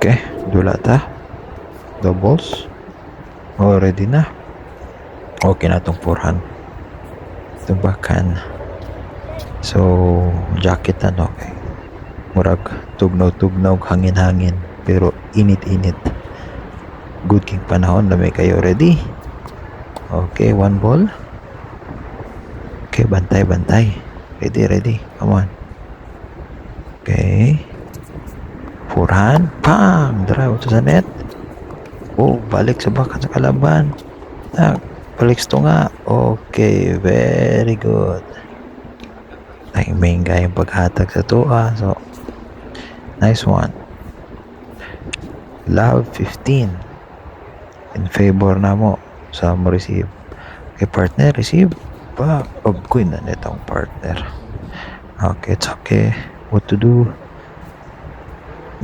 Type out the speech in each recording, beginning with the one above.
Okay, dulata. Doubles. Oh, ready na. Okay na itong 400. Tubakan. So, jacket na, okay. Murag, tugnaw-tugnaw, hangin-hangin. Pero, init-init. Good king panahon. Lamay kayo. Ready? Okay, one ball. Okay, bantay. Ready. Come on. Okay. Forehand. Pang! Drive to sa net. Oh, balik sa bakat sa kalaban. Balik ito nga. Okay, very good. Timing nga yung paghatag sa tuwa. So, nice one. Love 15. In favor na mo sa mo receive. Okay, partner, receive. Pagkuy na nitong partner. Okay, it's okay. What to do?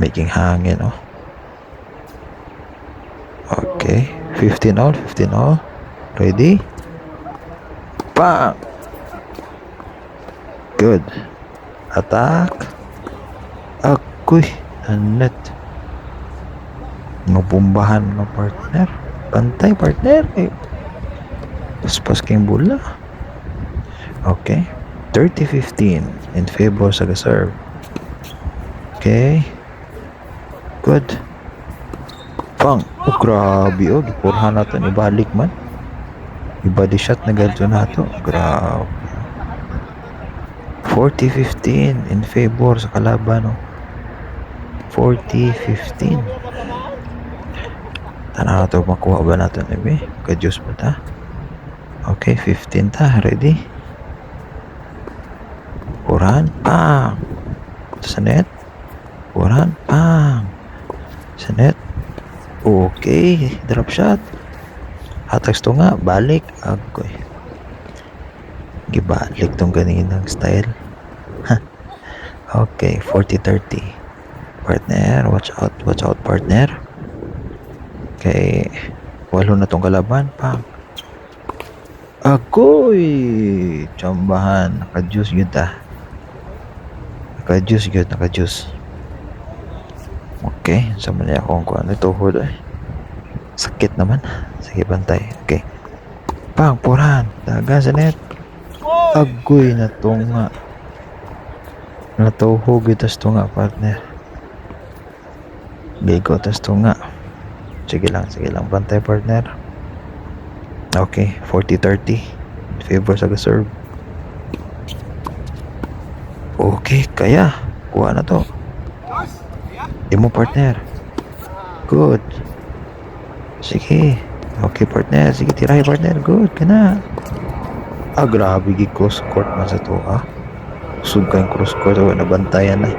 Making hangin, oh. Okay, 15 all. Ready? Bang! Good. Attack. Akoy, net. Mabumbahan ng partner. Bantay, partner. Paspas kayong bola. Okay. 30-15 in favor sa serve. Okay. Good. Pang. Oh, grabe. Oh, gipurhan natin. Ibalik man. Ibadi shot na ganito na ito. Grabe. 40-15 in favor sa kalaban. Oh. 40-15. Tanaw ito. Makuha ba natin? Ka-juice ba ta? Okay, 15 ta. Ready? Purhan. Pang. Sa net. Purhan. Pang. Sa net. Okay. Drop shot. Hatags to nga. Balik. Agoy. Gibalik tong ganinang style. Okay. 40-30. Partner. Watch out, partner. Okay. Walo na tong kalaban. Pang. Agoy. Chambahan. Naka-juice yun ta. Naka-juice. Okay. Sama niya akong kung ano ito. Sakit naman. Sige, bantay. Okay. Pang, purhan. Daga sa net. Agoy na to nga. Natuhog itas to nga, partner. Bigo itas to nga. Sige lang. Bantay, partner. Okay. 40-30. In favor sa serve. Okay, kaya. Kuha na to. Imo, partner. Good. Sige. Okay, partner. Sige, tirahin, partner. Good ka na. Grabe. Cross court man sa to, Usog ka yung cross court. Nabantayan na.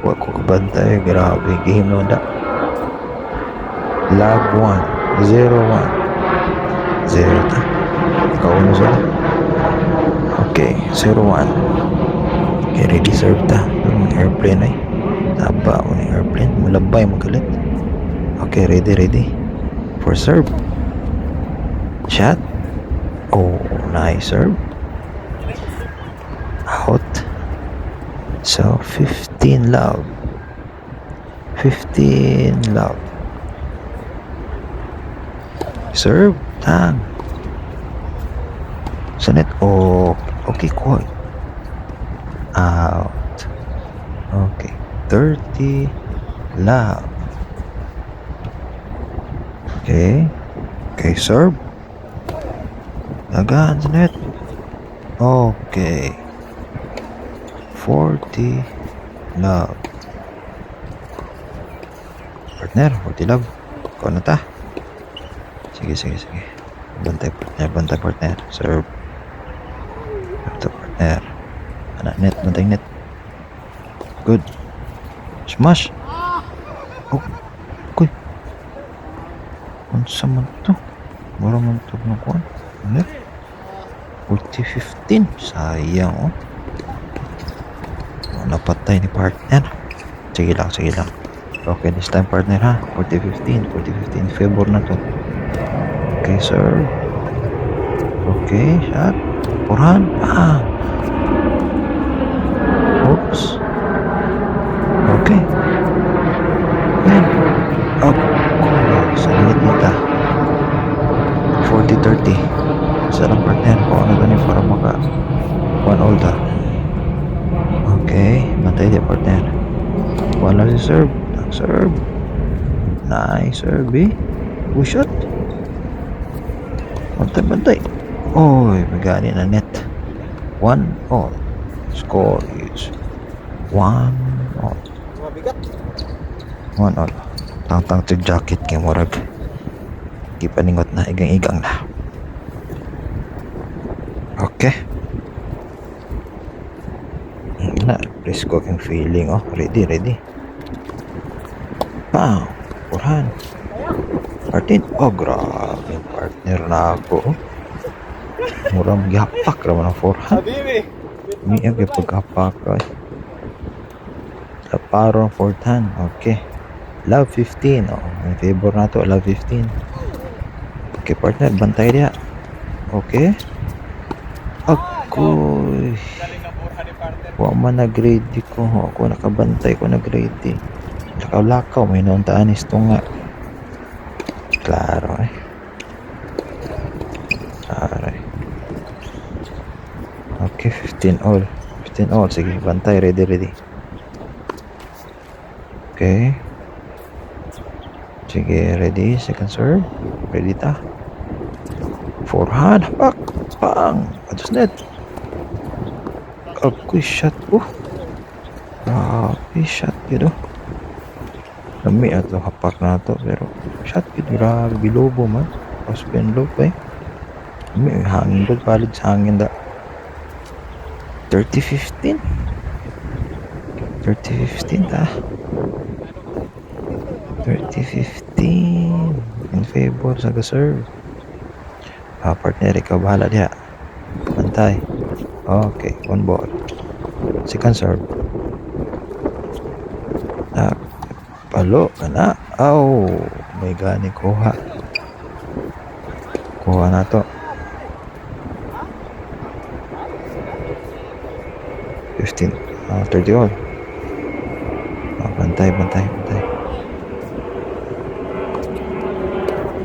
Huwag ko kabantay. Grabe. Game naman da. Love 1. 0-1. 0 ta. Kauno sila. Okay. 0-1. Okay, ready serve ta. Yung airplane ay. Taba mo ng airplane. Malabay magalit. Okay, ready. For serve. Shot. Oh, nice serve. Out. So, 15 love. Serve. Tang. Sa net. Oh, okay, cool. Out. Okay. 30 love. Okay, serve. Dagan sa net. Okay. 40 love. Partner, 40 love. Ikaw na ta. Sige. Bantay partner. Serve. Ito partner. Net, bantay net. Good. Smash. Oh. Kuy. Unsa man to? Mura man to na kuan. Net. 40-15. Sayang, oh. Napatay ni partner. Sige lang. Okay, this time partner, ha. 40-15. Favor na to. Okay, sir. Okay, shot. Purhan. Oops. Okay. Yan. Up. Saglit nita. 40-30. Sarang partner ko ano ganun para maka 1 all ta. Okay, bantay di partner. Wala si serve. Serve. Nice serve eh. Good shot. Bantay. Oy, magani na net. 1 all. Score is 1 all. 1 all. Tang to jacket kay murag. Gipaningot na igang na. Okay. Na, risk ko yung feeling. Oh, ready. Bang! Purhan. Martin. Oh, grabe. Partner na ako. Oh. Murang gihapak naman ang forehand. May paghapak. Paro ang forehand. Okay. Love 15. Oh, may favor na to. Love 15. Okay, partner. Bantay dia. Okay. Akoy. Wa man nag-ready ko. Ako nakabantay ko nag-ready. Lakaw-lakaw. May nauntaan isto nga. Klaro eh. Aray. Okay, 15 all. 15 all. Sige, bantay. Ready. Okay. Sige, ready. Second serve. Ready ta. Forehand. Hapak. Pang. Atos net. Ako'y shot po. Grabe, shot yun oh. Lami ato hapak na to. Pero shot yun. Grabe, bilobo man. Paspin low pa eh. May hangin ko. Palit sa hangin da. 30-15. 30-15 ta. 30-15 in favor sa serve. Partner, ikaw bahala diha. Bantay. Okay, 1 ball. Second serve. Palo ka na. Oh, may gani kuha. Kuha na to. 15. 30 all. Bantay.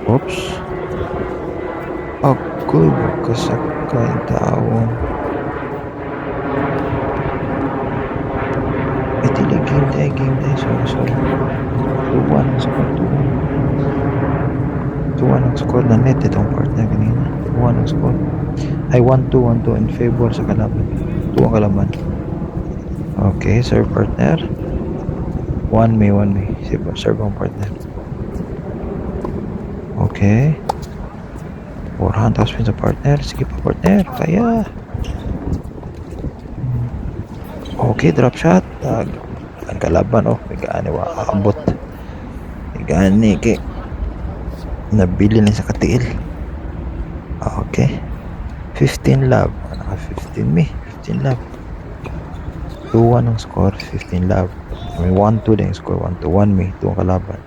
Oops. Ako'y kasakay tao. Itili game day. Sorry. 2-1 ang score. 2-1 ang score na net itong partner kanina. 2-1 ang score. Ay, 1-2 in favor sa kalaban. 2 ang kalaban. Okay, serve partner. 1 may. Serve ang partner. Okay. 400 tapos sa partner. Sige pa partner. Kaya. Okay, drop shot. Ang kalaban oh. May gaani abot. May gaani kay nabili na sa katiil. Okay. 15 love. Naka 15 me. 15 love. 2-1 ang score. 15 love. May 1-2 din yung score. 1-2. 1 me. 2 ang kalaban.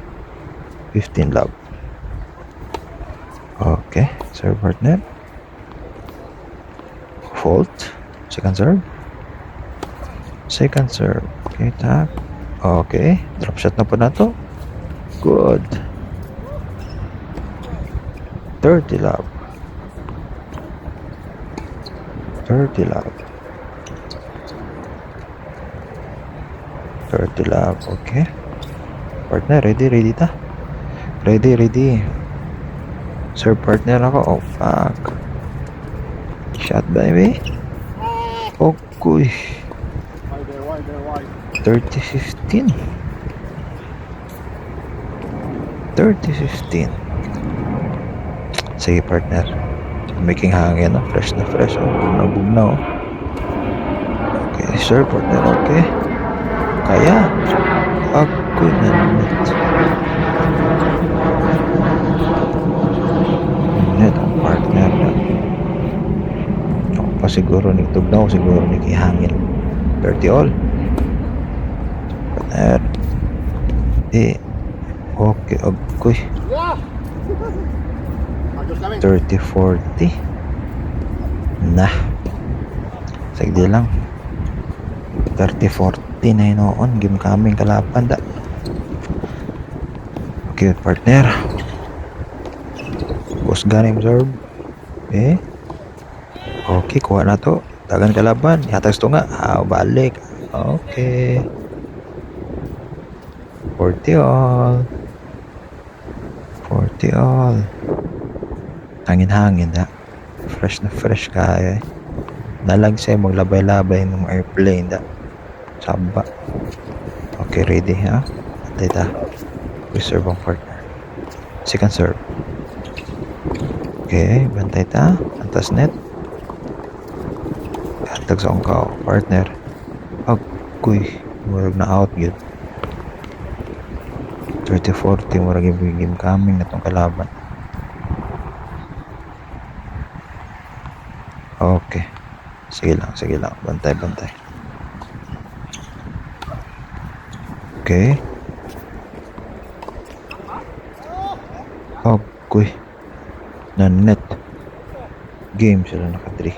15 love. Okay, serve partner. Fault. Second serve. Okay, tap. Okay, drop shot na po na to. Good. 30 love. Okay. Partner, ready ta. Ready. Sir partner ako. Oh fuck. Shot baby. Okay. 30-15. Sige partner. Making hangin oh. Fresh na oh. Bugna oh. Okay sir partner. Okay. Kaya. Ako na net. Ang partner na ako pa siguro nagtugnaw siguro nikihangin 30 all partner okay agoy 30-40 nah sagdi lang 30-40 na hinoon game kaming kalapan da Good, partner. Boss ganing serve. Eh. Okay, kuha na to. Dagan kalaban. Yatas to nga. Balik. Okay. 40 all. 40 all. Hangin-hangin ha. Fresh na fresh kaya eh. Nalag siya maglabay-labay ng airplane da. Saba. Okay, ready ha. Antay ta. Reserve ang partner. Second serve. Okay, bantay ta. Antas net. Hatag sa ongkaw. Partner. Agoy. Murag na out yun. 30-40. Murag yung game coming na tong kalaban. Okay. Sige lang. Bantay. Okay. Agoy. Na-net. Game sila naka 3.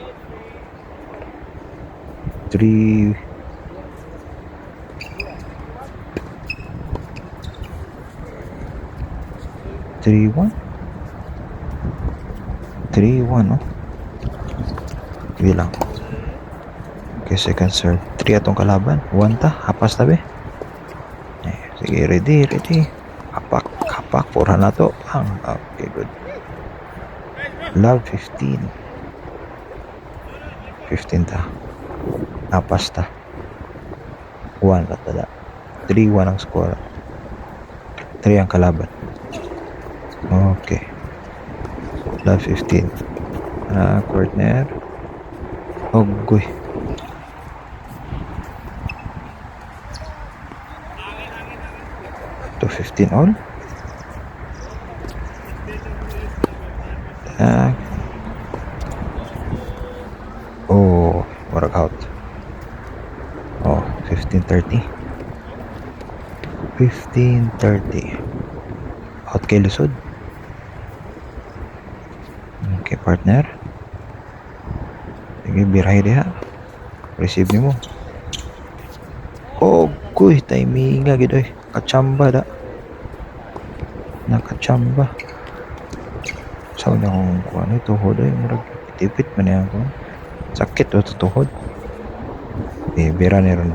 3. 3-1. 3-1, no? Bilang. Okay, second serve. 3 atong kalaban. 1 ta. Hapas tabi. Sige, ready. Hapak. Pura na to. Okay, good. Love 15. 15 ta. Hapas ta. 1 ka tala. 3-1 ang score. 3 ang kalaban. Okay. Love 15. Partner. Ogoy. To 15 all. Work out. 15-30. 15-30. Out kay Lusod. Okay, partner. Sige, birahe diha. Receive ni mo. Kuy, timing nga gid oy. Kachamba da. Nakachamba. Sa una kong kuha ito, hodoy. Murag tipit man yan ko. Sakit o tuhod. Birahaw ni ron.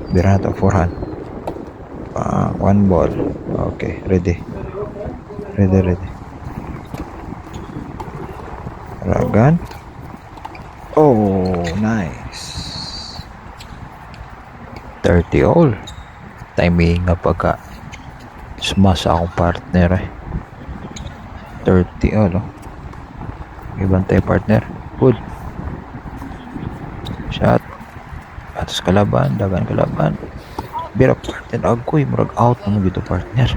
Birahan to, forehand. 1 ball. Okay, ready. Ragan. Nice. 30 all. Timing nga pagka smash akong partner eh. 30 all, oh. Ibantay partner. Good. Shot. Atas kalaban. Dagan kalaban. Bira partner. Agoy. Murag out naman dito partner.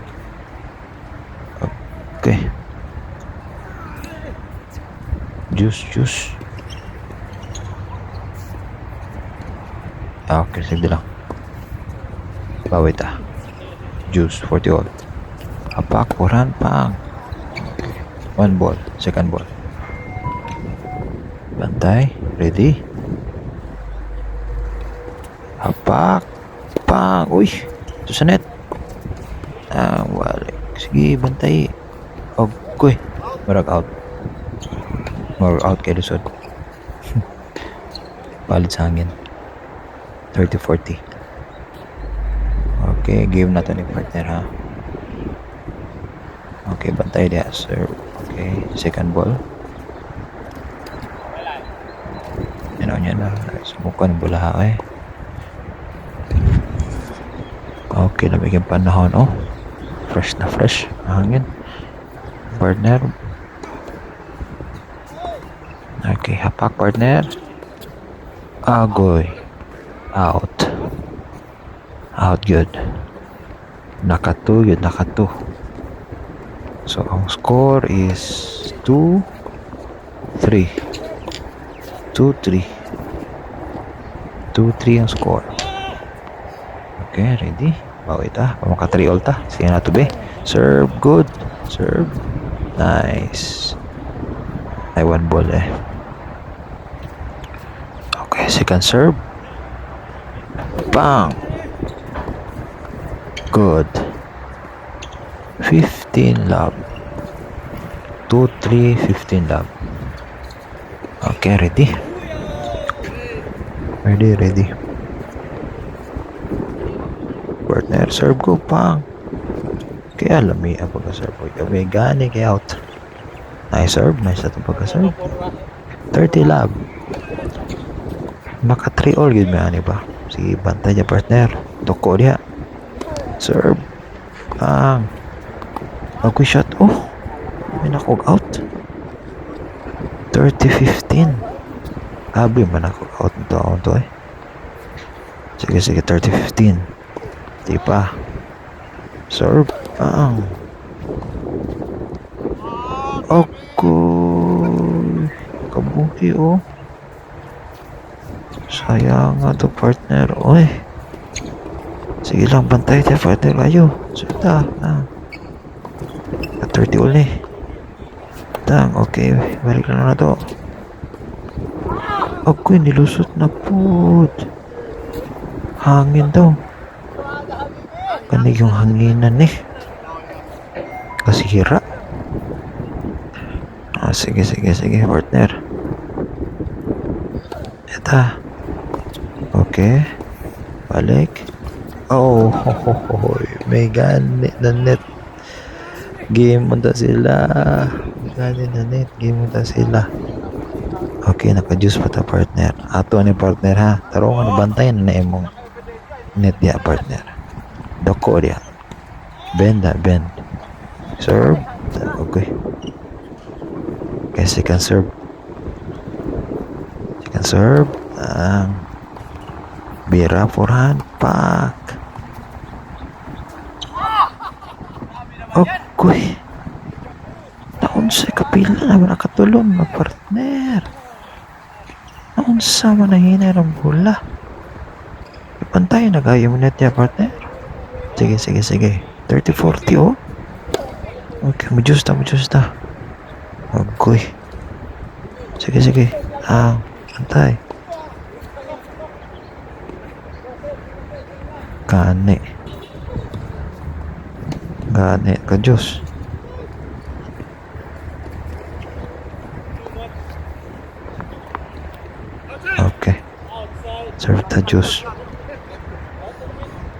Okay. Juice. Okay. Sige lang. Bawit ah. Juice. 40 all. Apak. Puran pang. Okay. 1 ball. Second ball. Bantay. Ready. Hapak. Pang. Uy. Ito sa net. Walik. Sige. Bantay. Okay. Marag out. Marag out kay Lusod. Palit sa hangin. 30-40. Okay. Game na to ni partner ha. Okay. Bantay dia. Serve. Okay. Second ball. Yan na. Sumukan ng bulaha eh. Okay, nabigyan panahon. Fresh na fresh. Hangin. Partner. Okay, hapak partner. Agoy. Out good. Nakatu. So, ang score is 2-3. 2-3 ang score. Okay, ready? Bawit ah. Pamaka 3 all ta. Sige na to be. Serve, good. Serve. Nice. Ay, 1 ball eh. Okay, second serve. Bang! Good. 15 love. 2, 3, 15 love. Okay, ready? Ready. Partner, serve ko pang. Kaya lami ang pagka-serve ko. May gani kaya out. Nice serve. Nice na itong pagka-serve. 30 love. Maka 3 all yun may ani ba? Sige, bantay niya partner. Toko niya. Serve. Pang. Ako shot. Oh. May nakog out. 30-15. Abi man nakog out nito ako to eh. Sige, 30-15. Di pa. Serve. Pang. Ako. Kabuhi oh. Sayang nga to partner. Oy. Sige lang, bantay tayo partner kayo. Suta. 30 uli. Tang, okay. Balik na to. Ako nilusot na po. Hangin daw. Kanig yung hanginan eh. Kasira. Sige partner. Eta. Okay. Balik. Oh, may ganit na net. Game munta sila. May ganit na net. Game munta sila. Okay, naka-juice pa ta partner. Ato ni partner ha. Tarungan bantayan na imong net dia partner. Doko dia. Bend. Serve. Okay. Okay, second serve. Bira forehand pack. Okay. Naunsa kapila naman nakatulong na partner. Naunsa man nahina ng bola. Ipantay na kayo mo net ya partner. Sige. 30-40 oh. Okay, majus ta. Okay. Sige. Pantay. Gane ka Diyos. Okay. Serve ta Diyos.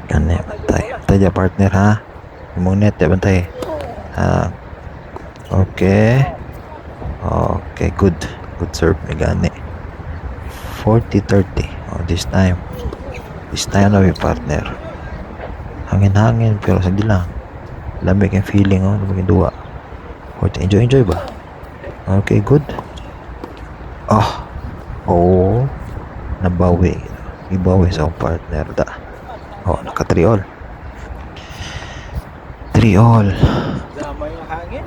Gane, bantay ya partner ha. Imong net ya bantay. Okay. Okay, good serve may gane. 40-30. This time na may partner. Hangin pero sa lang. Lamig ang feeling lamig ang duwa. Enjoy ba? Okay, good. Nabawi. Ibawi sa akong partner da. Naka 3 all. 3 all. Dama yung hangin.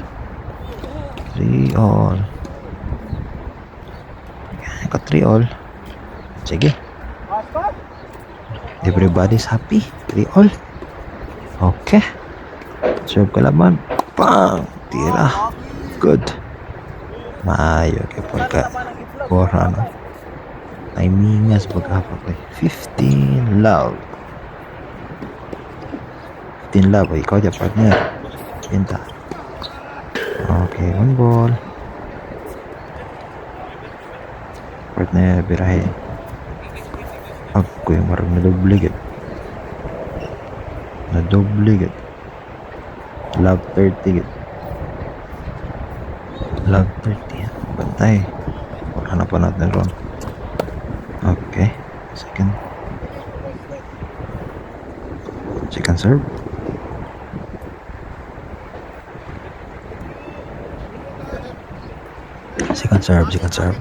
3 all. Naka 3 all. Sige. Everybody's happy. 3 all. Okay. Serve kalaban. Pang! Tira. Good. Maayo kay pagka bora no. Ay mingas pag-apa ko. 15 love. 15 love. Ikaw dyan partner. Pinta. Okay, 1 ball. Partner, birahe. Ako yung marang nadoble gid. Love 30 gid. Love 30. Bantay. Hanap pa natin ron. Okay. Second serve. Second serve.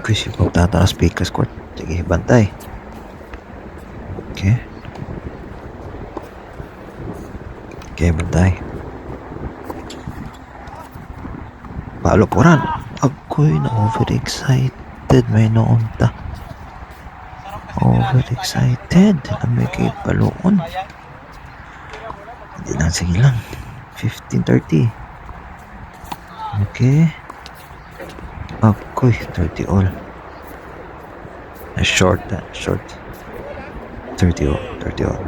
Kasi pagtataas speakers court. Sige, bantay. Okay, bantay. Palo po ran. Ako'y na-overexcited. May noon ta. Overexcited. May kay paloon. Hindi lang, sige lang. 15-30. Okay. Ako'y 30 all. Short, short. 30 all, 30 all.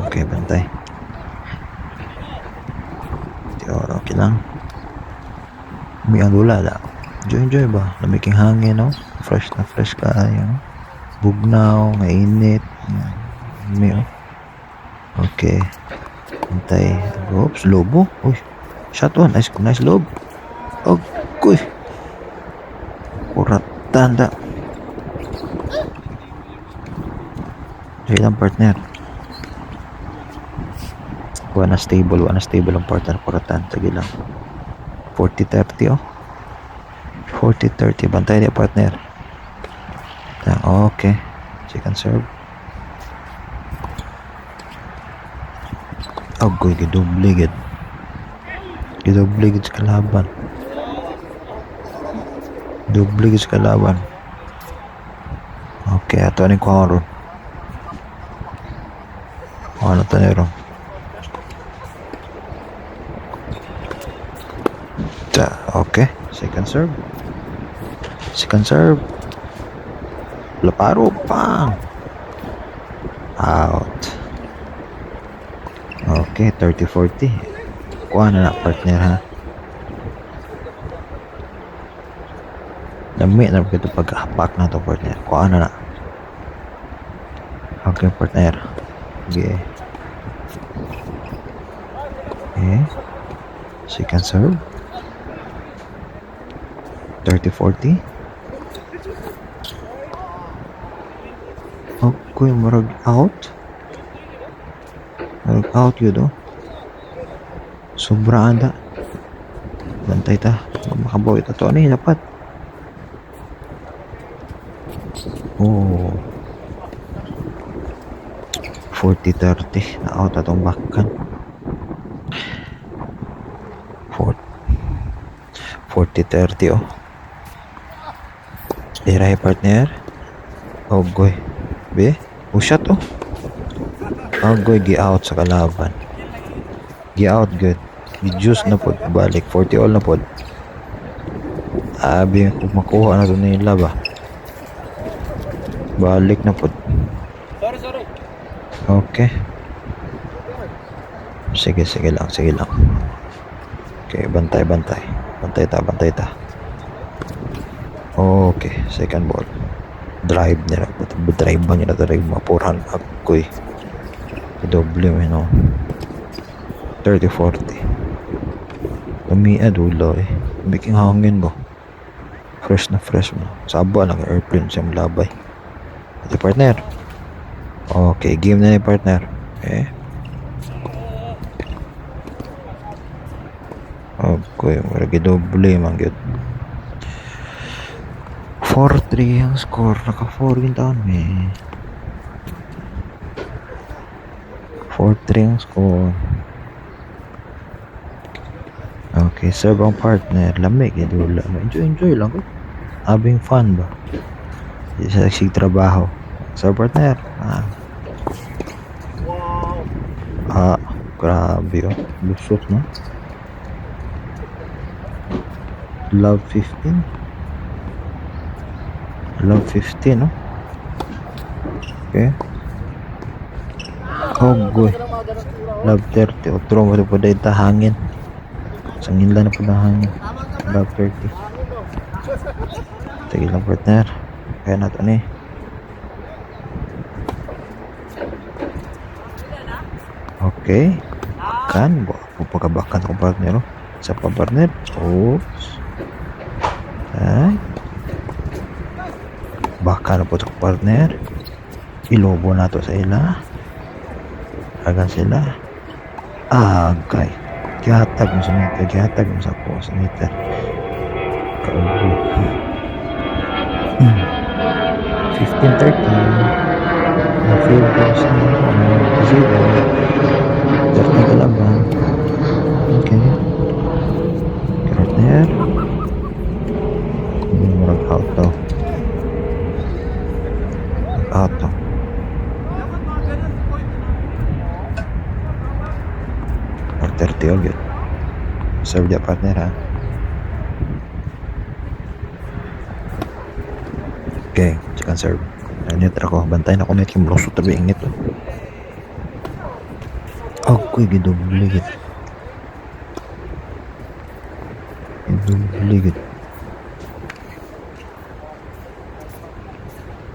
Okay, bantay. 30 all, okay lang. May ang lula da. Enjoy ba? Lamiking hangin, no? Fresh na fresh ka, no? Bugnaw, mainit. May, oh. Okay. Bantay. Oops, lobo. Uy. Shot one. Nice lob. Oh, kuy. Kuratan da. Sige lang, partner. Wala na stable ang partner. Kuratan. Sige lang. 40-30, oh. 40-30. Bantay niya, partner. Okay. Second serve. Oh, goy. Gidobligid. Gidobligid sa kalaban. Dubligid sa kalaban. Okay, ato ni ko ron. Ano to nero? Okay, second serve. Laparo, pang. Out. Okay, 30-40. Kuha na partner, ha. Dami na ito pag-hapak na to, partner. Kuha na. Okay, partner. Okay. Second serve. 30-40. Okay, marag out. Marag out yun, oh. Sobra anda. Bantay ta. Makabaw ito to. Ano yung dapat? Oh. 40-30. Na-out atong bakan. 40-30, oh. Iray, partner. Oh, goy. Be? Oh, shot, oh. Oh, goy. Gi-out sa kalaban. Gi-out, good. Gi-juice na pod. Balik. 40 all na pod. Abi, kung makuha na ito na yung laba. Balik na pod. Sorry. Okay. Sige lang. Okay, bantay. Bantay ta. Okay, second ball. Drive nila. Drive ba nila? Drive mapurahan. Ako'y. Doble mo, no? 30-40. Lamia dulo, eh. Biking hangin mo. Fresh mo. Saba lang airplane siyang labay. Ito, partner. Okay, game na ni partner. Okay. Okay, maragi doble man gyud. 4-3 ang score. Naka-4 yung taon, eh. 4-3 ang score. Okay, serve ang partner. Lamig, dula. Enjoy lang. Having fun ba? Hindi sa trabaho. Serve partner. Grabe, oh. Lusot, no? Love 15, no? Okay. Oh, goy. Love 30. Otro mo po dahil hangin. Sangin lang na po na hangin. Love 30. Sige lang, partner. Kaya na ito ni. Okay. Bakan. Pagkabakan sa partner. Sa partner. Oops. Ay. Baka na po sa partner. Ilobo na to sa ila. Agan sila. Okay. Gihatag mo sa meter. Kaubo. 15-30. Na favors na 0. 30 kalaban. Okay. Partner. Murag out to. Auto. Or 30 all good. Serve dia partner, ha. Okay, second serve. Init ako, bantay na ko net yung lusot tabi ingit. Ako'y gidubli gid. Gidubli gid.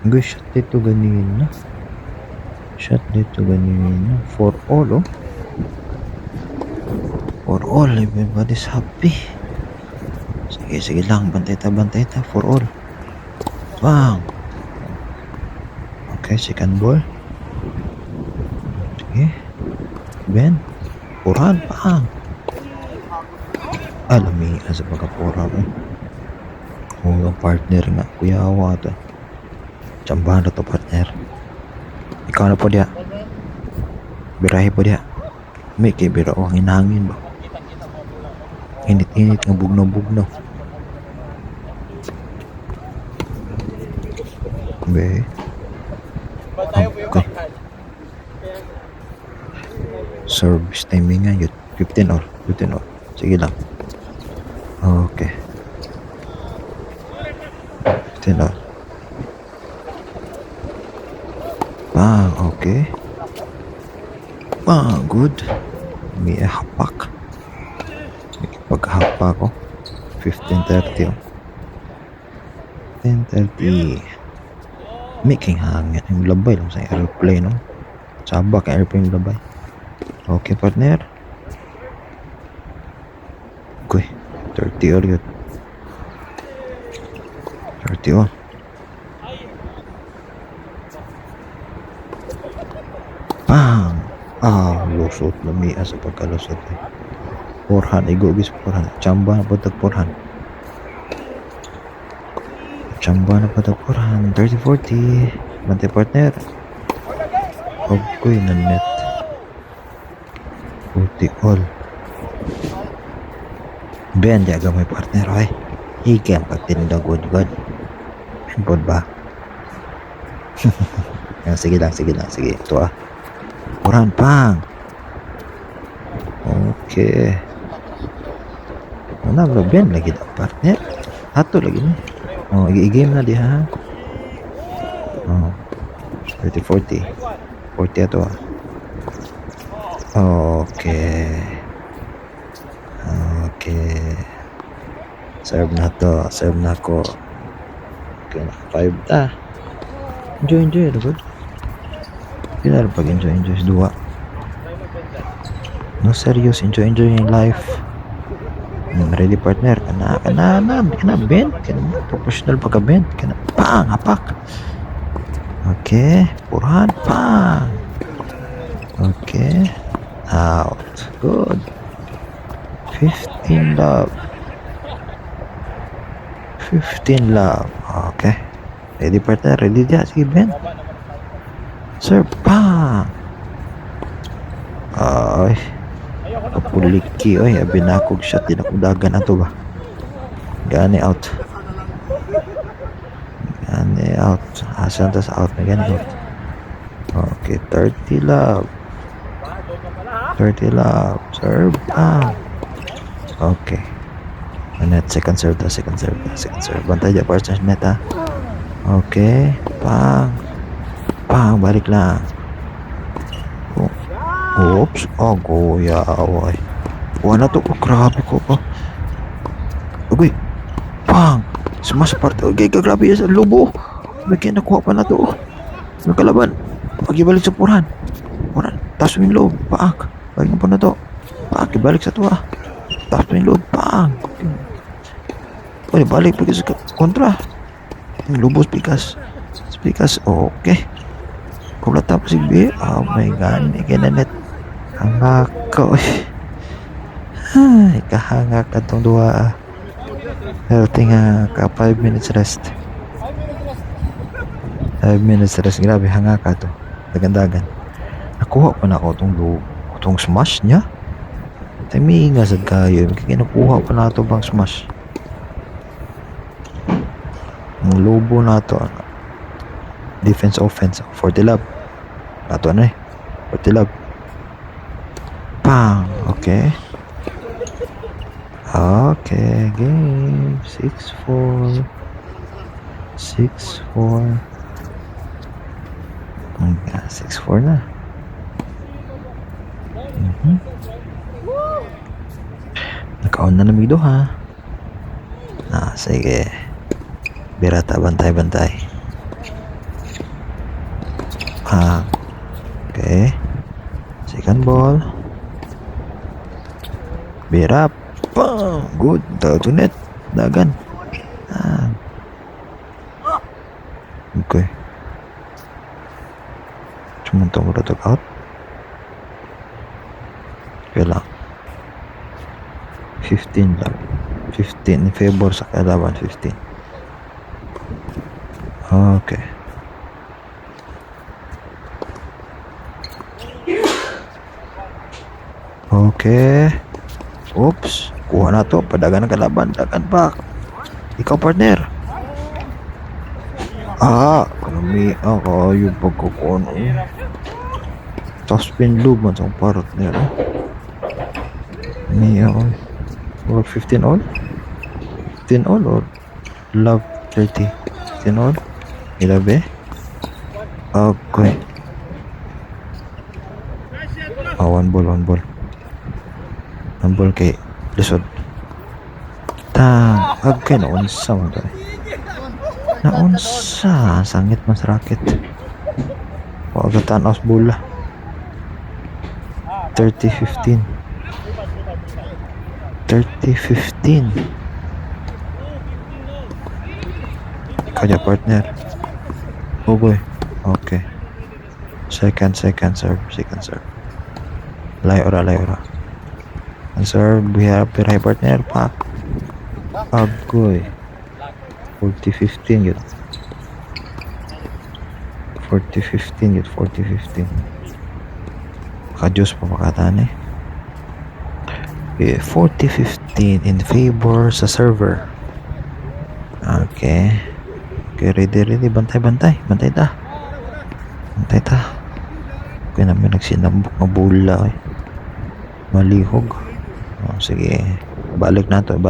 Guys, shot dito ganina. Shot dito ganina. For all, oh. For all, everybody's happy. Sige lang, bantay ta. For all. Bang! Okay, second ball. Sige. Ben. Purahan, bang! Alami, sa pagkapura eh. Kung yung partner nga, kuya awa to. Chambahan na to partner. Ikaw na po dia. Birahe po dia. May kay bira o ang inangin ba. Init nga bugnaw. Be. Okay. Service timing nga yun. 15 or. Sige lang. Okay. 15 or. Okay. Good. May hapak. Paghapak ko. 15:30 oh. 10:30. Making hangin. Yung labay lang sa airplane no. Sabak ang airplane yung labay. Okay partner. Okay. 30 or yun. 30 oh. Bang! Lusot lamia sa pagkalusot eh. Porhan, igugis porhan. Chamba na patag porhan. 30-40. Bante partner. Okay na net. 40 all. Ben, jaga may partner ay. Higam pagtinda good. Benpod ba? Sige lang. Sige, ito ah. Porhan pang. Okay. Ano ba Ben lagi daw partner? Ato lagi ni. I-game na di ha. 30-40. 40 ato ah. Okay. Serve na ko. Okay na. 5 ta. Enjoy good. Kailan pag-enjoy dua. No serious, enjoy yung life. Ready partner, kana bend, kana professional pagka bend, kana pang hapak. Okay, purahan pang. Okay, out. Good. 15 love. Okay. Ready partner, ready dia, sige bend. Sir, pang. Ay. Kapuliki, oy, binakog shot din ako dagan ato ba. Gani out. Asan tas out na gani out. Okay, 30 love. Serve. Okay. Net second serve. Bantay dyan para sa net ha. Okay. Pang, balik lang. Oops, goya away. Wala to, grabe ko pa. Okay, pang, smash part. Okay, grabe yan sa lobo. May nakuha pa na to. May kalaban. Pag-ibalik sa purahan. Taas mo yung lob, pang. Balik mo pa na to. Pang, ibalik sa to ah. Taas mo yung lob, pang. Pwede balik sa kontra. Yung lobo, spikas. Okay. Kula tapos si oh my god, ikina net. Hanga ko. Ay, kahanga ka itong dua. Pero tinga ka 5 minutes rest. 5 minutes rest. Grabe, hanga ka to. Dagan-dagan. Nakuha pa na ako itong smash niya. Tamihinga sa kayo. Kinukuha pa na ito bang smash. Ang lobo na ito. Defense, offense. 40 love. Ito na eh. 40 love. Pang. Okay. Game. 6-4. 6-4 na. Nakaon na namido ha. Sige. Birata, bantay. Okay. Second ball. Birap. Bang! Good. Tato net. Dagan. Okay. Cuma tunggu rotok out. Okay lang. 15 lang. 15 in favor sa kalaban. 15. Okay. Okay. Oops. Kuha na to. Padagan ng kalaban. Dagan back. Ikaw partner. Kami. Yung pagkukuha. Top spin loop man sa partner. Or 15 all? 15 all or love 30? 15 all? Ilabe? Okay. One ball. One ball kay Lusod. Okay, naunsa mo tayo. Naunsa. Sangit mas racket. Pagkatan aus bola. 30-15. 30-15. Kaya partner. Oh boy. Okay. Second serve. Layo ra. And serve, we have Piray partner. Pak. Agoy. 40-15 yun. 40-15 yun. 40-15. Makajus pa makatan eh. 40-15 in favor sa server. Okay. Okay, ready. Bantay ta. Okay namin nagsinambok na bola eh. Malihog. Sige. Balik na to.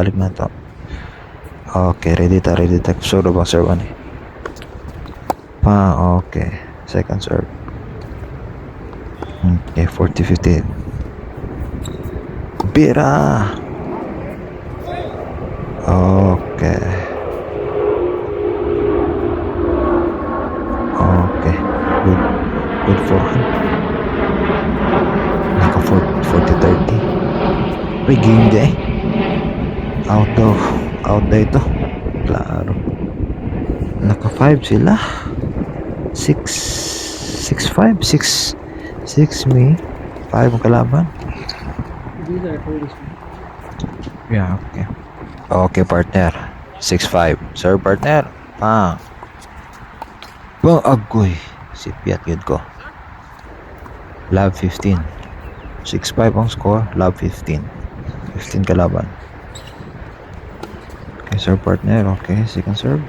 Okay, ready ta. Suro bang serve ani? Okay. Second serve. Okay, 40-15. Bira. Okay. Good forehand. Naka 40-30. Uy, game day. Out na ito. Klaro. Naka 5 sila. 6-5. 6 me. 5 ang kalaban. Yeah, okay. Okay, partner. 6-5. Sir, partner. Agoy. Sipiat yun ko. Love 15. 6-5 ang score. Love 15. 15 kalaban. Okay, sir, partner. Okay, second serve.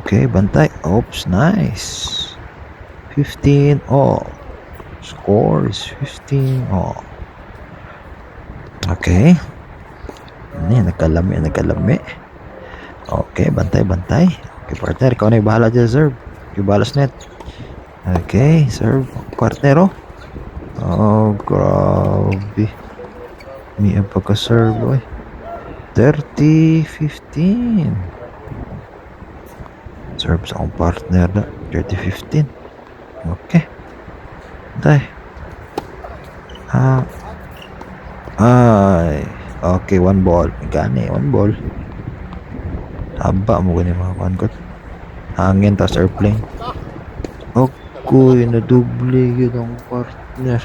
Okay, bantay. Oops, nice. 15 all. Score is 15 all. Okay. Nagkalami. Okay, bantay. Okay, partner, ikaw na yung bahala dyan, serve. Yung balas net. Okay, serve. Partner, grabe. May ang pagka-serve, boy. 30-15. Serve sa akong partner na. 30-15. Okay. Bantay. Okay, one ball. One ball. Haba mo ganyan mga kankot. Hangin tas airplane. Okay, naduble yun ang partner.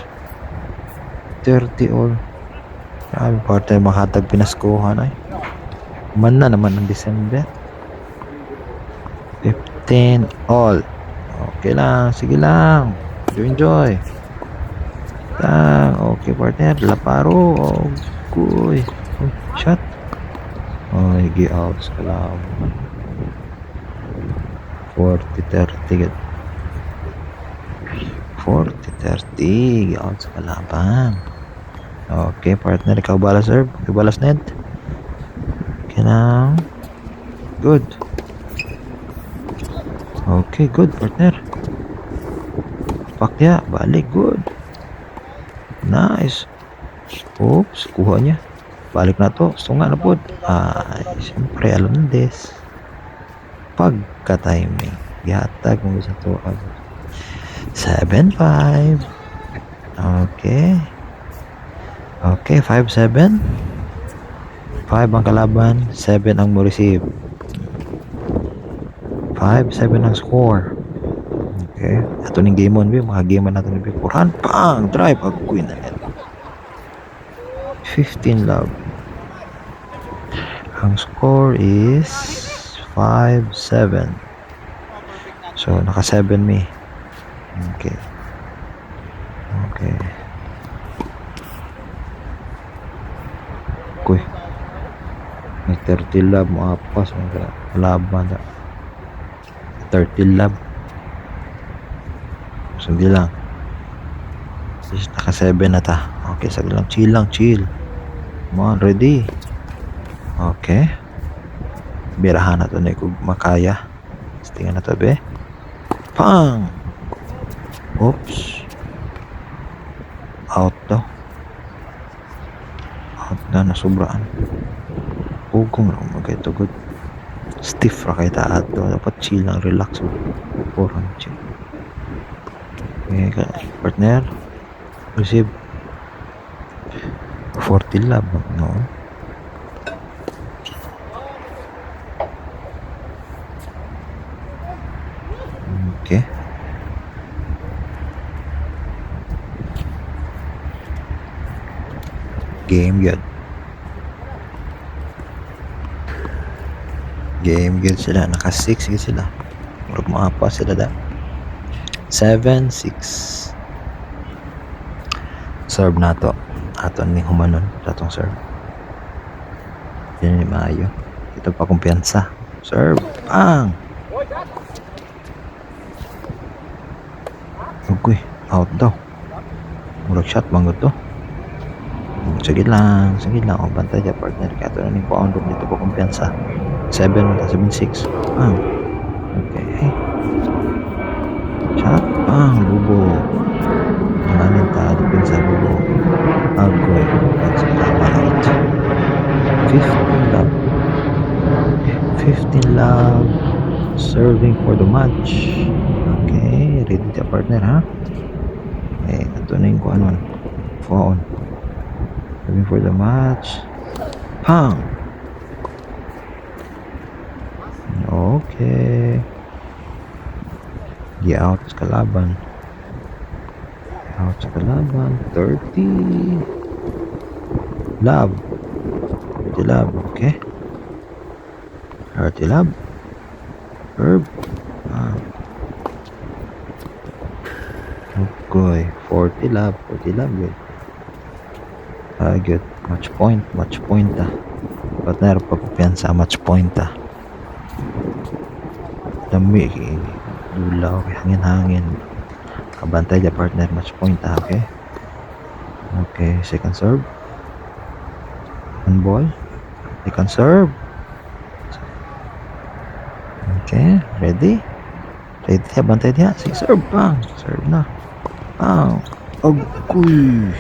30 all. Grabe partner, makatag pinaskuhan ay. Man na naman ng December. 15 all. Okay lang, sige lang. Enjoy. Okay partner, laparo. Okay. Shot. Higi out sa kalaban. 40-30. 40-30. Higi out sa kalaban. Okay, partner. Ikaw bala serve. Ikaw balas net. Okay na. Good. Okay, good partner. Pakya, balik, good. Nice. Oops, kuha niya. Balik na to. Sunga na po. Ay, siyempre, alam na des. Pagka-timing. Yatag mo sa to. 7-5. Okay. Okay, 5-7. 5 ang kalaban, 7 ang mo receive. 5-7 ang score. Okay. Ato ning game on, mga game natin ni Bipuran. Pang! Drive! Queen na net. 15 love. Ang score is 5-7. So, naka 7 me. Okay. Okay. Kuy. May 30 love mo apas. Laban na. 30 love. So, hindi lang. Just naka 7 na ta. Okay, saglit lang. Chill lang, chill. Come on, ready. Okay. Birahan na to na kung makaya. Tingnan na to, be. Pang! Oops. Out daw. Out na, nasubraan. Ugong lang magay to, good. Stiff ra kay taat daw. Dapat chill lang, relax. Purang chill. Okay, partner. Receive. 40 love, no? Okay. Game good. Game good sila. Naka 6 good sila. Murag maapa sila da. 7-6. Serve na to. Ato ni humanon. Atong serve. Yan ni maayo. Ito pa kumpiyansa. Serve. Pang! Okay. Out daw. Murag shot bang to. Sige lang. Sige lang. O bantay dyan partner. Kaya ito na ni Pounder dito pa kumpiyansa. 7-6. Pang! Okay. Shot. Pang! Lubo. Nanganin ta. Dipinsa lubo. Agoy. That's out. 15 love. 15 love. Serving for the match. Okay. Ready ka partner ha? Okay. Ito na yung kung ano. Phone. Serving for the match. Pang! Okay. Di out sa kalaban. Out sa kalaban. 30 love. 30 love. Okay. 30 love. Herb. Okay. 40 love. 40 love. Good. Good. Match point. Match point Partner pa kumpiyansa. Match point Dami. Dulaw. Hangin-hangin. Kabantay dyan partner. Match point okay. Okay. Second serve. One ball. Second serve. Okay. Ready? Ready ya. Bantay dia. Sige serve. Bang. Serve na. Bang. Agoy.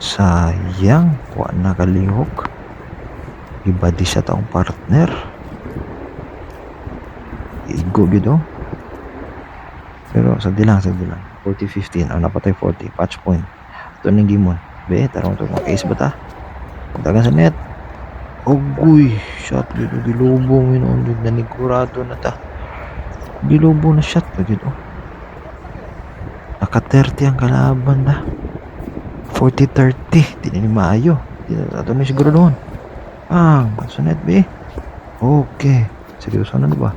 Sayang. Kuha na kalihok. Iba di sa taong partner. Igo gitu. Pero sagdi lang. 40-15. Ang napatay 40. Patch point. Ito ng gimon. Be, tarong ito. Mga case ba ta? Dagan sa net. Agoy. Shot dito. Gilubong. Minunod na nigurado na ta. Gilubong na shot pa dito. Naka 30 ang kalaban na. 40-30. Di na ni maayo. Ito na siguro doon. Sa net be. Okay. Seryoso na ba?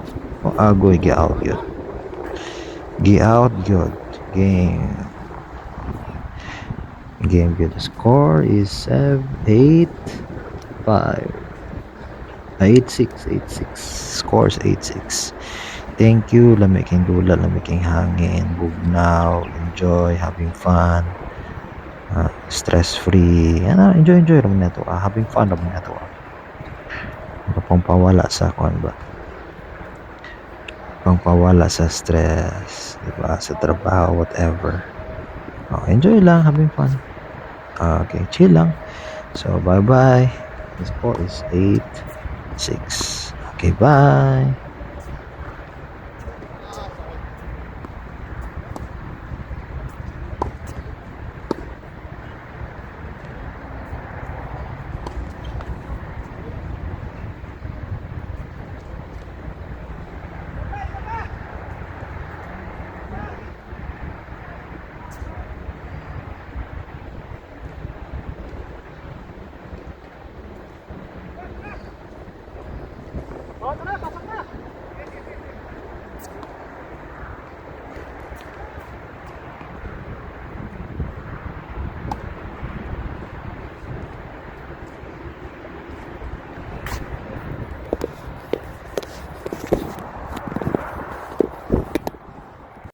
Agoy. Get out yun. Get out good. Game good. The score is 8-5. 8-6. Scores 8-6. Thank you. Lamiking dula, lamiking hangin, bugnaw, enjoy, having fun. Stress free. Enjoy naman na to. Having fun naman na to. Pampawala sa kuan ba. pangpawala sa stress, diba? Sa trabaho, whatever. Oh, enjoy lang, having fun. Okay, chill lang. So, bye-bye. This po is 8, 6. Okay, bye.